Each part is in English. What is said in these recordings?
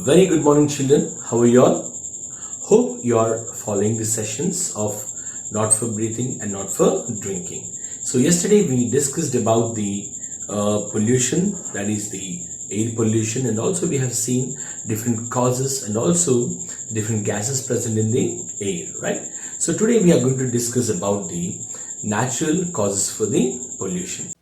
Very good morning, children. How are you all? Hope you are following the sessions of not for breathing and not for drinking. So yesterday we discussed about the pollution, that is the air pollution, and also we have seen different causes and also different gases present in the air, right? So today we are going to discuss about the natural causes for the pollution.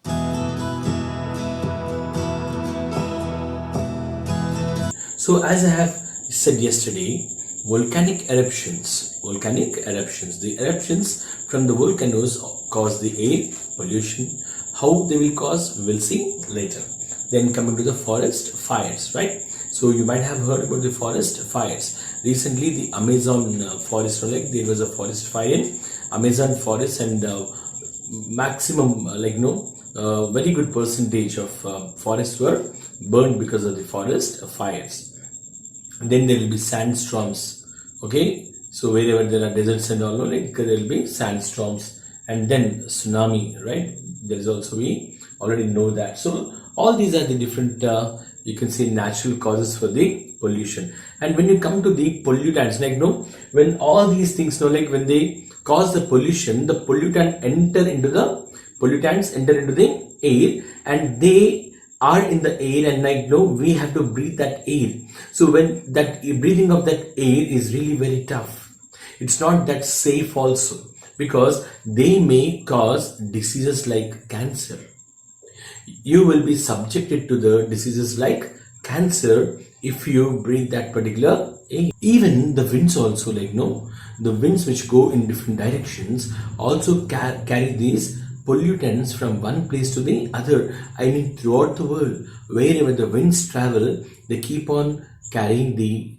So as I have said yesterday, volcanic eruptions, the eruptions from the volcanoes cause the air pollution. How they will cause, we will see later. Then coming to the forest fires, right? So you might have heard about the forest fires. Recently the Amazon forest, like there was a forest fire in Amazon forest, and maximum very good percentage of forests were burned because of the forest fires. And then there will be sandstorms, okay? So wherever there are deserts and all, like there will be sandstorms, and then tsunami, right? There is also, we already know that. So all these are the different you can say natural causes for the pollution. And when you come to the pollutants, when all these things, when they cause the pollution, the pollutants enter into the air, and they are in the air, and we have to breathe that air. So when that breathing of that air is really very tough, it's not that safe also, because they may cause diseases like cancer. You will be subjected to the diseases like cancer if you breathe that particular air. Even the winds also, the winds which go in different directions also carry these pollutants from one place to the other. I mean, throughout the world, wherever the winds travel, they keep on carrying the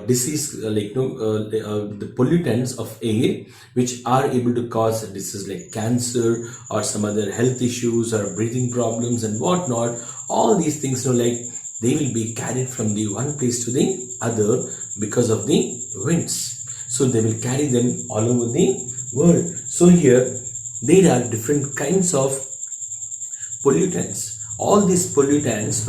disease, the pollutants of air, which are able to cause diseases like cancer or some other health issues or breathing problems and whatnot. All these things, they will be carried from the one place to the other because of the winds. So they will carry them all over the world. So here there are different kinds of pollutants. All these pollutants,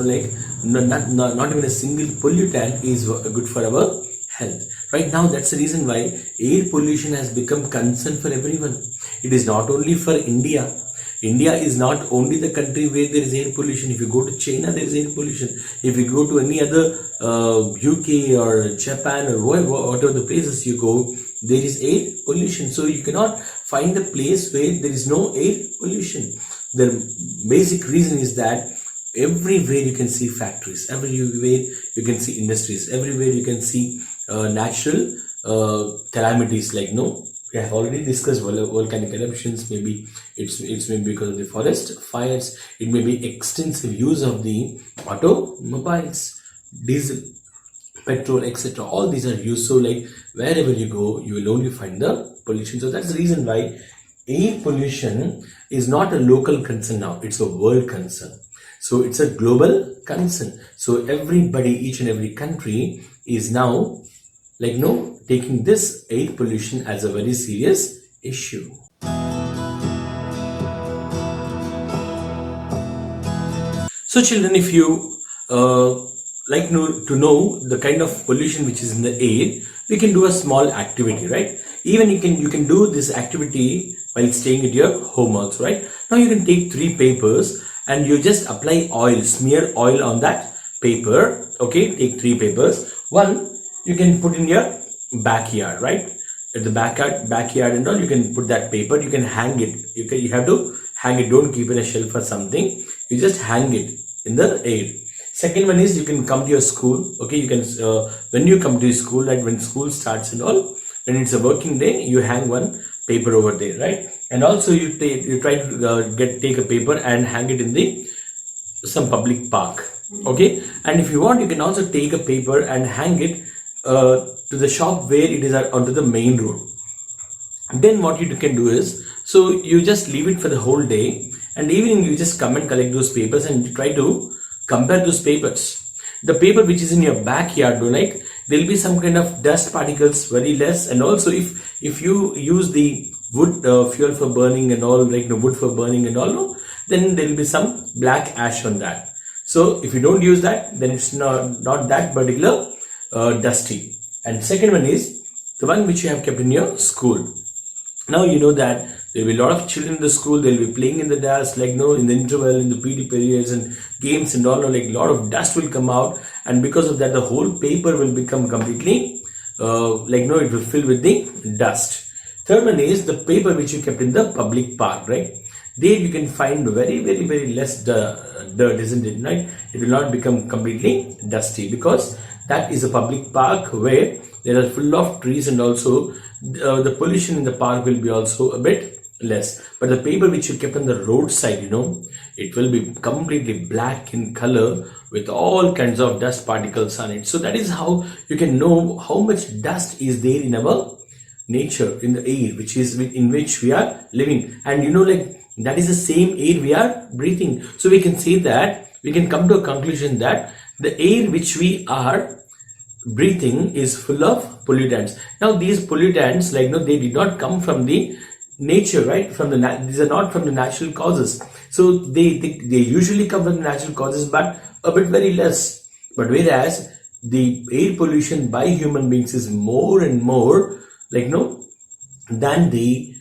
not even a single pollutant is good for our health. Right now, that's the reason why air pollution has become concern for everyone. It is not only for India. India is not only the country where there is air pollution. If you go to China, there is air pollution. If you go to any other UK or Japan or whatever the places you go, there is air pollution. So you cannot find a place where there is no air pollution. The basic reason is that everywhere you can see factories, everywhere you can see industries, everywhere you can see natural calamities. We have already discussed volcanic eruptions. Maybe it's maybe because of the forest fires. It may be extensive use of the automobiles, diesel, petrol, etc. All these are used. So wherever you go, you will only find the pollution. So that's the reason why air pollution is not a local concern now. It's a world concern. So it's a global concern. So everybody, each and every country is now taking this air pollution as a very serious issue. So children, if you to know the kind of pollution which is in the air, we can do a small activity, right? Even you can do this activity while staying at your home also, right? Now you can take 3 papers and you just apply oil, smear oil on that paper. Okay, take 3 papers. One you can put in your backyard, right? At the backyard and all, you can put that paper. You can hang it. You have to hang it. Don't keep it in a shelf or something. You just hang it in the air. Second one is you can come to your school. Okay, you can when you come to your school, like when school starts and all, when it's a working day, you hang one paper over there, right? And also you try to take a paper and hang it in some public park. Okay, and if you want, you can also take a paper and hang it to the shop where it is onto the main road. And then what you can do is, so you just leave it for the whole day, and evening you just come and collect those papers and try to compare those papers. The paper which is in your backyard, there will be some kind of dust particles, very less. And also if you use the wood fuel for burning and all, wood for burning and all, then there will be some black ash on that. So if you don't use that, then it's not that particular dusty. And second one is the one which you have kept in your school. Now you know that there will be a lot of children in the school. They'll be playing in the dust, like no, in the interval, in the PD periods and games and all. Like a lot of dust will come out, and because of that, the whole paper will become completely like no, it will fill with the dust. Third one is the paper which you kept in the public park, right? There you can find very less dirt, isn't it? Right? It will not become completely dusty because that is a public park where there are full of trees, and also the pollution in the park will be also a bit less. But the paper which you kept on the roadside, you know, it will be completely black in color with all kinds of dust particles on it. So that is how you can know how much dust is there in our nature, in the air which is in which we are living. And you know, like that is the same air we are breathing. So we can say that we can come to a conclusion that the air which we are breathing is full of pollutants. Now these pollutants, like no, they did not come from the nature, right? From the these are not from the natural causes. So they usually come from the natural causes, but a bit very less. But whereas the air pollution by human beings is more and more, like no, than the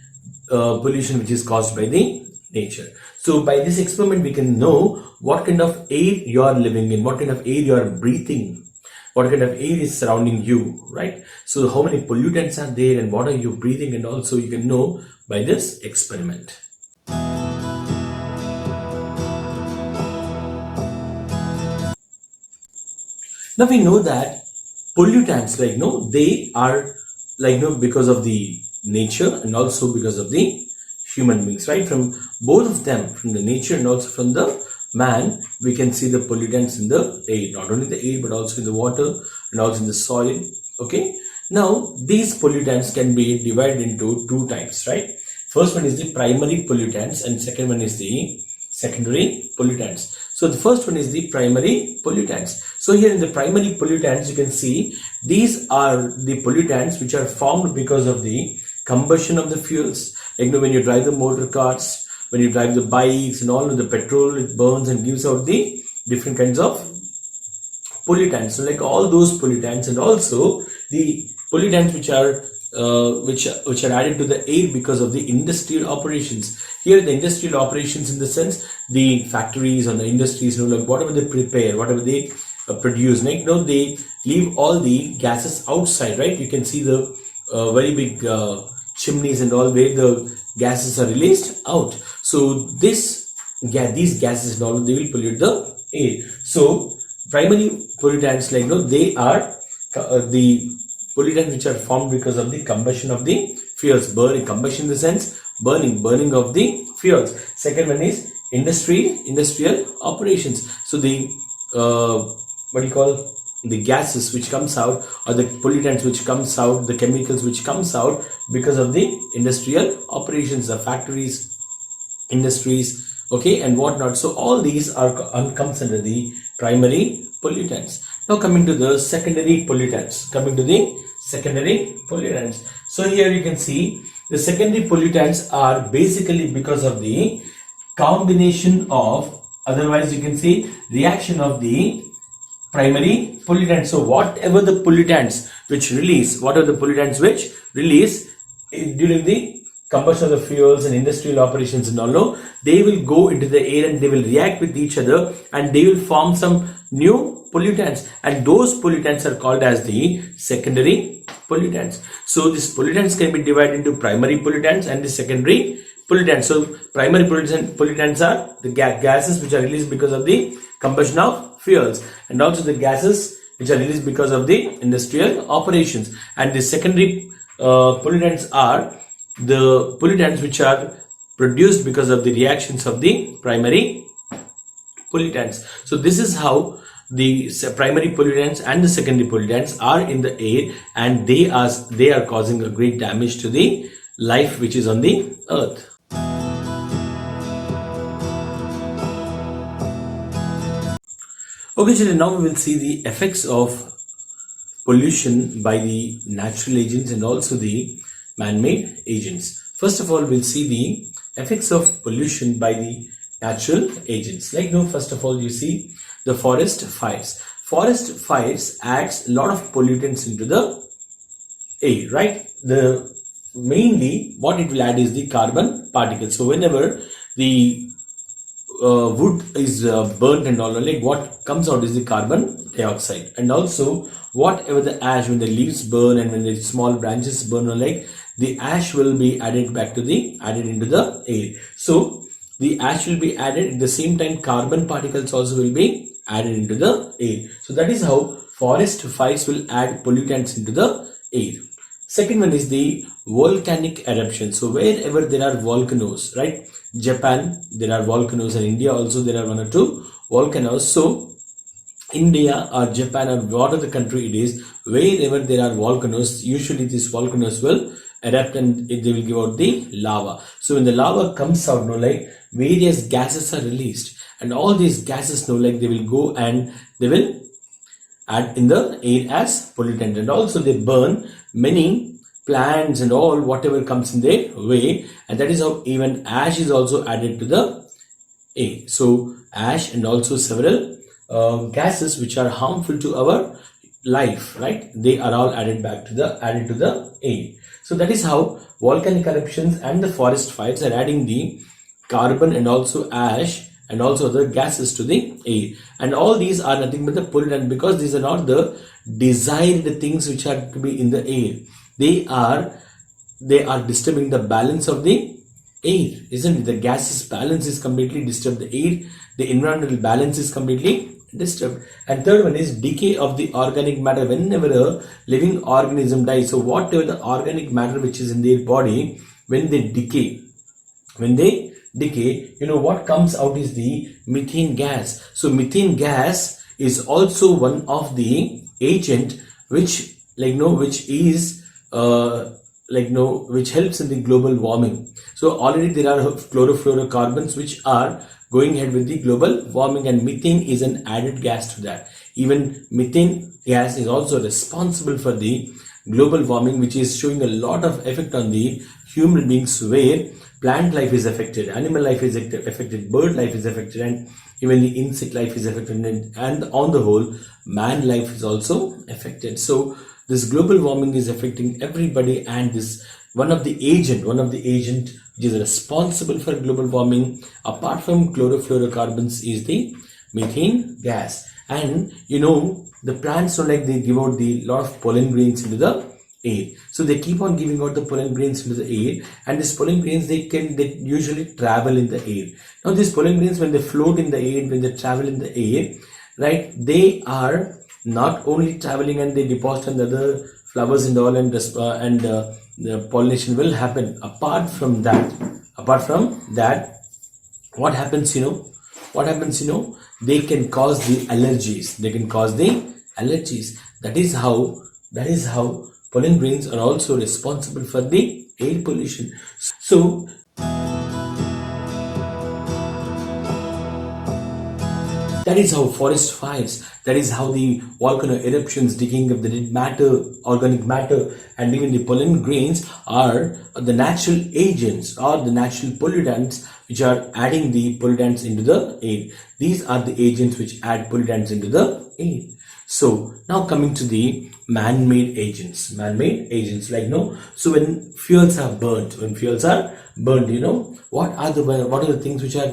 pollution which is caused by the nature. So by this experiment we can know what kind of air you are living in, what kind of air you are breathing, what kind of air is surrounding you, right? So how many pollutants are there and what are you breathing, and also you can know by this experiment. Now we know that pollutants, like no, they are like no, because of the nature and also because of the human beings, right? From both of them, from the nature and also from the man, we can see the pollutants in the air, not only the air but also in the water and also in the soil. Okay, now these pollutants can be divided into two types, right? First one is the primary pollutants and second one is the secondary pollutants. So the first one is the primary pollutants. So here in the primary pollutants, you can see these are the pollutants which are formed because of the combustion of the fuels. Like you know, when you drive the motor cars, when you drive the bikes and all of the petrol, it burns and gives out the different kinds of pollutants. So like all those pollutants, and also the pollutants which are which are added to the air because of the industrial operations. Here the industrial operations in the sense the factories or the industries, you know, like whatever they prepare, whatever they produce, like you know, they leave all the gases outside, right? You can see the very big chimneys and all where the gases are released out. So these gases and all, they will pollute the air. So primary pollutants, like you know, they are the pollutants which are formed because of the combustion of the fuels. Burning, combustion in the sense burning of the fuels. Second one is industrial operations. So the what do you call, the gases which comes out, or the pollutants which comes out, the chemicals which comes out because of the industrial operations, the factories, industries, okay, and whatnot. So all these are comes under the primary pollutants. Now coming to the secondary pollutants. So here you can see the secondary pollutants are basically because of the combination of, otherwise you can say reaction of the primary pollutants. So whatever the pollutants which release during the combustion of the fuels and industrial operations and all, they will go into the air and they will react with each other and they will form some new pollutants, and those pollutants are called as the secondary pollutants. So these pollutants can be divided into primary pollutants and the secondary pollutants. So primary pollutants are the gases which are released because of the combustion of fuels, and also the gases which are released because of the industrial operations. And the secondary pollutants are the pollutants which are produced because of the reactions of the primary pollutants. So this is how the primary pollutants and the secondary pollutants are in the air, and they are causing a great damage to the life which is on the earth. Okay children, now we will see the effects of pollution by the natural agents and also the man-made agents. First of all, we'll see the effects of pollution by the natural agents. Like first of all, you see the forest fires. forest fires adds a lot of pollutants into the air, right? The mainly what it will add is the carbon particles. So whenever the wood is burnt and all, like what comes out is the carbon dioxide, and also whatever the ash, when the leaves burn and when the small branches burn, or like the ash will be added into the air. So the ash will be added at the same time, carbon particles also will be added into the air. So that is how forest fires will add pollutants into the air. Second one is the volcanic eruption. So wherever there are volcanoes, right? Japan, there are volcanoes, and India also there are one or two volcanoes. So India or Japan or whatever the country it is, wherever there are volcanoes, usually these volcanoes will erupt and they will give out the lava. So when the lava comes out, like various gases are released, and all these gases, like they will go and they will add in the air as pollutant, and also they burn many plants and all whatever comes in their way, and that is how even ash is also added to the air. So ash and also several gases which are harmful to our life, right? They are all added to the air. So that is how volcanic eruptions and the forest fires are adding the carbon and also ash and also the gases to the air, and all these are nothing but the pollutant, because these are not the desired things which are to be in the air. They are disturbing the balance of the air, isn't it? The gases balance is completely disturbed, the air, the environmental balance is completely disturbed. And third one is decay of the organic matter. Whenever a living organism dies, so whatever the organic matter which is in their body, when they decay, what comes out is the methane gas. So methane gas is also one of the agent which which is which helps in the global warming. So already there are chlorofluorocarbons which are going ahead with the global warming, and methane is an added gas to that. Even methane gas is also responsible for the global warming, which is showing a lot of effect on the human beings, where plant life is affected, animal life is affected, bird life is affected, and even the insect life is affected, and on the whole man life is also affected. So this global warming is affecting everybody, and this one of the agent which is responsible for global warming apart from chlorofluorocarbons is the methane gas. And the plants they give out the lot of pollen grains into the air. So they keep on giving out the pollen grains into the air, and these pollen grains they usually travel in the air. Now these pollen grains, when they float in the air, when they travel in the air, right, they are not only traveling and they deposit on the other flowers and all, and the pollination will happen. Apart from that, what happens? They can cause the allergies. That is how pollen grains are also responsible for the air pollution. So that is how forest fires, that is how the volcano eruptions, digging of the dead matter, organic matter, and even the pollen grains are the natural agents or the natural pollutants which are adding the pollutants into the air. These are the agents which add pollutants into the air. So now coming to the man-made agents. So when fuels are burnt, what are the things which are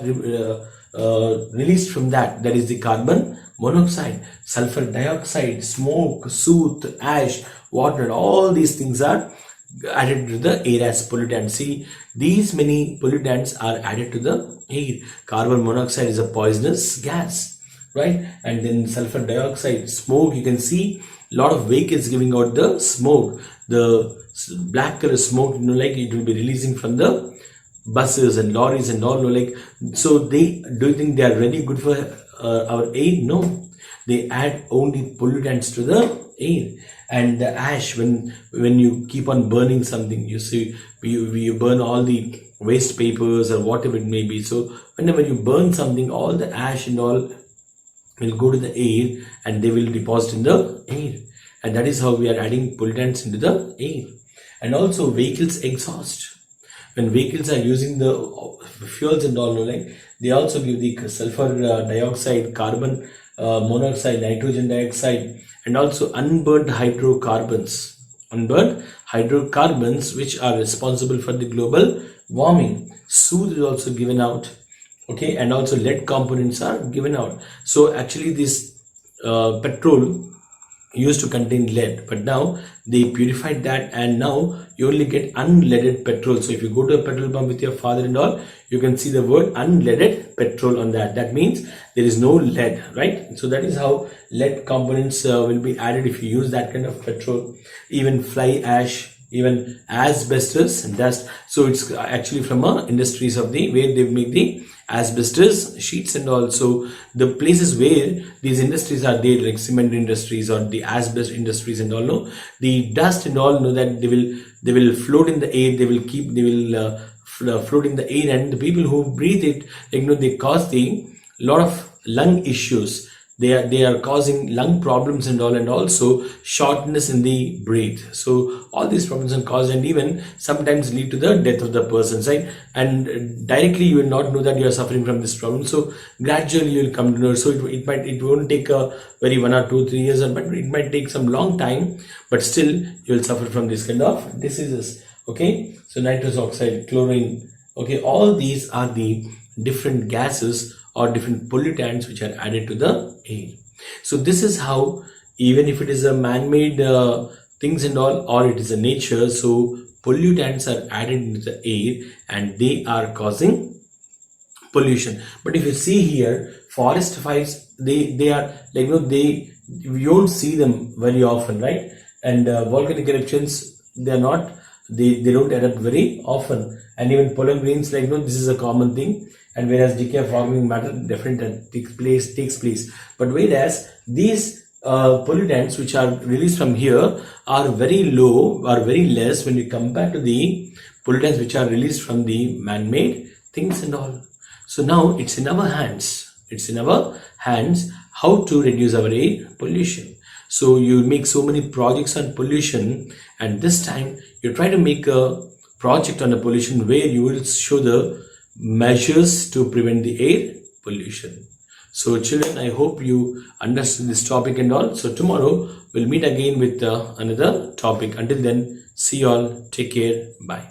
released from that? That is the carbon monoxide, sulfur dioxide, smoke, soot, ash, water. All these things are added to the air as pollutants. See, these many pollutants are added to the air. Carbon monoxide is a poisonous gas, right? And then sulfur dioxide, smoke. You can see a lot of vehicles giving out the smoke, the black color smoke, it will be releasing from the buses and lorries and all. So do you think they are really good for our air? No, they add only pollutants to the air. And the ash, when you keep on burning something, you see, you burn all the waste papers or whatever it may be. So whenever you burn something, all the ash and all will go to the air and they will deposit in the air, and that is how we are adding pollutants into the air. And also vehicles exhaust. When vehicles are using the fuels and all, they also give the sulfur dioxide, carbon monoxide, nitrogen dioxide, and also unburned hydrocarbons. Unburned hydrocarbons, which are responsible for the global warming. Soot is also given out. Okay, and also lead components are given out. So actually, this petrol used to contain lead, but now they purified that, and now you only get unleaded petrol. So if you go to a petrol pump with your father and all, you can see the word unleaded petrol on that. That means there is no lead, right? So that is how lead components will be added if you use that kind of petrol. Even fly ash, even asbestos and dust. So it's actually from industries of the where they make the asbestos sheets, and also the places where these industries are there, like cement industries or the asbestos industries and all, no, the dust and all, know that they will float in the air, they will float in the air, and the people who breathe it, they cause the lot of lung issues. They are causing lung problems and all, and also shortness in the breath. So all these problems are caused, and even sometimes lead to the death of the person, right? And directly you will not know that you are suffering from this problem. So gradually you will come to know. So it won't take a very 1 or 2 3 years, but it might take some long time, but still you will suffer from this kind of diseases. Okay, so nitrous oxide, chlorine, okay, all these are the different gases or different pollutants which are added to the air. So this is how, even if it is a man-made things and all, or it is a nature, so pollutants are added into the air and they are causing pollution. But if you see here, forest fires, they are like, they, you don't see them very often, right? And volcanic eruptions, they don't erupt very often. And even pollen grains, like, this is a common thing. And whereas decay of organic matter definitely takes place, but whereas these pollutants which are released from here are very low, are very less when you compare to the pollutants which are released from the man-made things and all. So now it's in our hands. It's in our hands how to reduce our air pollution. So you make so many projects on pollution, and this time you try to make a project on the pollution where you will show the measures to prevent the air pollution. So children, I hope you understood this topic and all. So tomorrow we'll meet again with another topic. Until then, see you all. Take care. Bye.